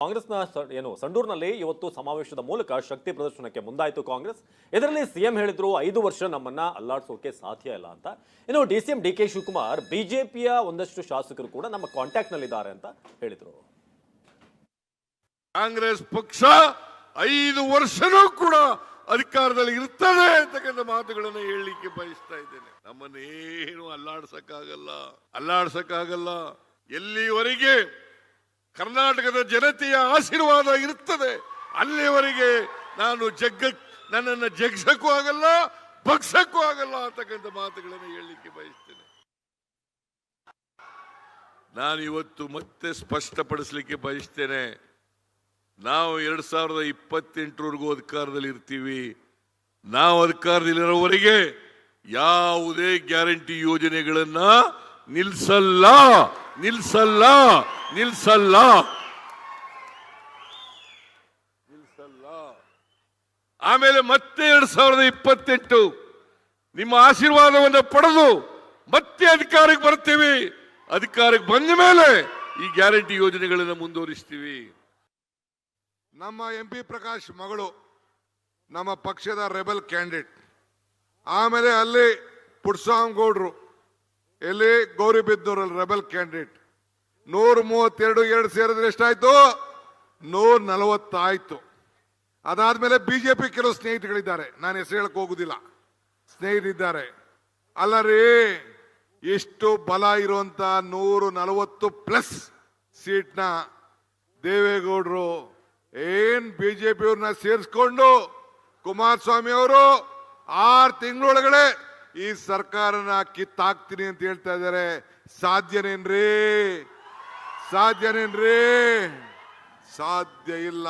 ಕಾಂಗ್ರೆಸ್ನ ಸಂಡೂರಿನಲ್ಲಿ ಇವತ್ತು ಸಮಾವೇಶದ ಮೂಲಕ ಶಕ್ತಿ ಪ್ರದರ್ಶನಕ್ಕೆ ಮುಂದಾಯಿತು ಕಾಂಗ್ರೆಸ್. ಇದರಲ್ಲಿ ಸಿಎಂ ಹೇಳಿದ್ರು 5 ವರ್ಷ ನಮ್ಮನ್ನ ಅಲ್ಲಾಡಿಸೋಕೆ ಸಾಧ್ಯ ಇಲ್ಲ ಅಂತ. ಇನ್ನು ಡಿಸಿಎಂ ಡಿ ಕೆ ಶಿವಕುಮಾರ್ ಬಿಜೆಪಿಯ ಒಂದಷ್ಟು ಶಾಸಕರು ಕೂಡ ನಮ್ಮ ಕಾಂಟ್ಯಾಕ್ಟ್ ನಲ್ಲಿದ್ದಾರೆ ಅಂತ ಹೇಳಿದ್ರು. ಕಾಂಗ್ರೆಸ್ ಪಕ್ಷ 5 ವರ್ಷನೂ ಕೂಡ ಅಧಿಕಾರದಲ್ಲಿ ಇರ್ತದೆ ಅಂತಕ್ಕಂಥ ಮಾತುಗಳನ್ನು ಹೇಳಲಿಕ್ಕೆ ಬಯಸ್ತಾ ಇದ್ದೇನೆ. ನಮ್ಮನ್ನೇನು ಅಲ್ಲಾಡ್ಸಕ್ಕಾಗಲ್ಲ. ಎಲ್ಲಿವರೆಗೆ ಕರ್ನಾಟಕದ ಜನತೆಯ ಆಶೀರ್ವಾದ ಇರುತ್ತದೆ ಅಲ್ಲಿವರೆಗೆ ನನ್ನನ್ನು ಜಗ್ಸಕ್ಕೂ ಆಗಲ್ಲ, ಬಗ್ಸಕ್ಕೂ ಆಗಲ್ಲ ಅಂತಕ್ಕಂಥ ಮಾತುಗಳನ್ನು ಹೇಳಲಿಕ್ಕೆ ಬಯಸ್ತೇನೆ. ನಾನು ಇವತ್ತು ಮತ್ತೆ ಸ್ಪಷ್ಟಪಡಿಸಲಿಕ್ಕೆ ಬಯಸ್ತೇನೆ, ನಾವು 2028ವರೆಗೂ ಅಧಿಕಾರದಲ್ಲಿ ಇರ್ತೀವಿ. ನಾವು ಅಧಿಕಾರದಲ್ಲಿರೋವರೆಗೆ ಯಾವುದೇ ಗ್ಯಾರಂಟಿ ಯೋಜನೆಗಳನ್ನ ನಿಲ್ಲಿಸಲ್ಲ. ಆಮೇಲೆ ಮತ್ತೆ 2028 ನಿಮ್ಮ ಆಶೀರ್ವಾದವನ್ನು ಪಡೆದು ಮತ್ತೆ ಅಧಿಕಾರಕ್ಕೆ ಬರ್ತೀವಿ. ಅಧಿಕಾರಕ್ಕೆ ಬಂದ ಮೇಲೆ ಈ ಗ್ಯಾರಂಟಿ ಯೋಜನೆಗಳನ್ನು ಮುಂದುವರಿಸ್ತೀವಿ. ನಮ್ಮ MP ಪ್ರಕಾಶ್ ಮಗಳು ನಮ್ಮ ಪಕ್ಷದ ರೆಬಲ್ ಕ್ಯಾಂಡಿಡೇಟ್. ಆಮೇಲೆ ಅಲ್ಲಿ ಪುಟ್ಸ್ವಾಮಿಗೌಡರು ಎಲ್ಲಿ ಗೌರಿಬಿದನೂರಲ್ಲಿ ರೆಬಲ್ ಕ್ಯಾಂಡಿಡೇಟ್. 132 2 ಸೇರಿದ್ರೆ ಎಷ್ಟಾಯ್ತು? 140 ಆಯ್ತು. ಅದಾದ್ಮೇಲೆ ಬಿಜೆಪಿ ಕೆಲವು ಸ್ನೇಹಿತಗಳಿದ್ದಾರೆ, ನಾನು ಹೆಸರು ಹೇಳಕ್ ಹೋಗುದಿಲ್ಲ, ಸ್ನೇಹಿತರಿದ್ದಾರೆ. ಅಲ್ಲರಿ, ಎಷ್ಟು ಬಲ ಇರುವಂತ 140+ ಸೀಟ್ನ ದೇವೇಗೌಡರು ಏನ್ ಬಿಜೆಪಿ ಅವ್ರನ್ನ ಸೇರಿಸ್ಕೊಂಡು ಕುಮಾರಸ್ವಾಮಿ ಅವರು 6 ತಿಂಗಳೊಳಗಡೆ ಈ ಸರ್ಕಾರನ ಕಿತ್ತಾಕ್ತೀನಿ ಅಂತ ಹೇಳ್ತಾ ಇದ್ದಾರೆ. ಸಾಧ್ಯನೇನ್ರಿ? ಸಾಧ್ಯ ಇಲ್ಲ.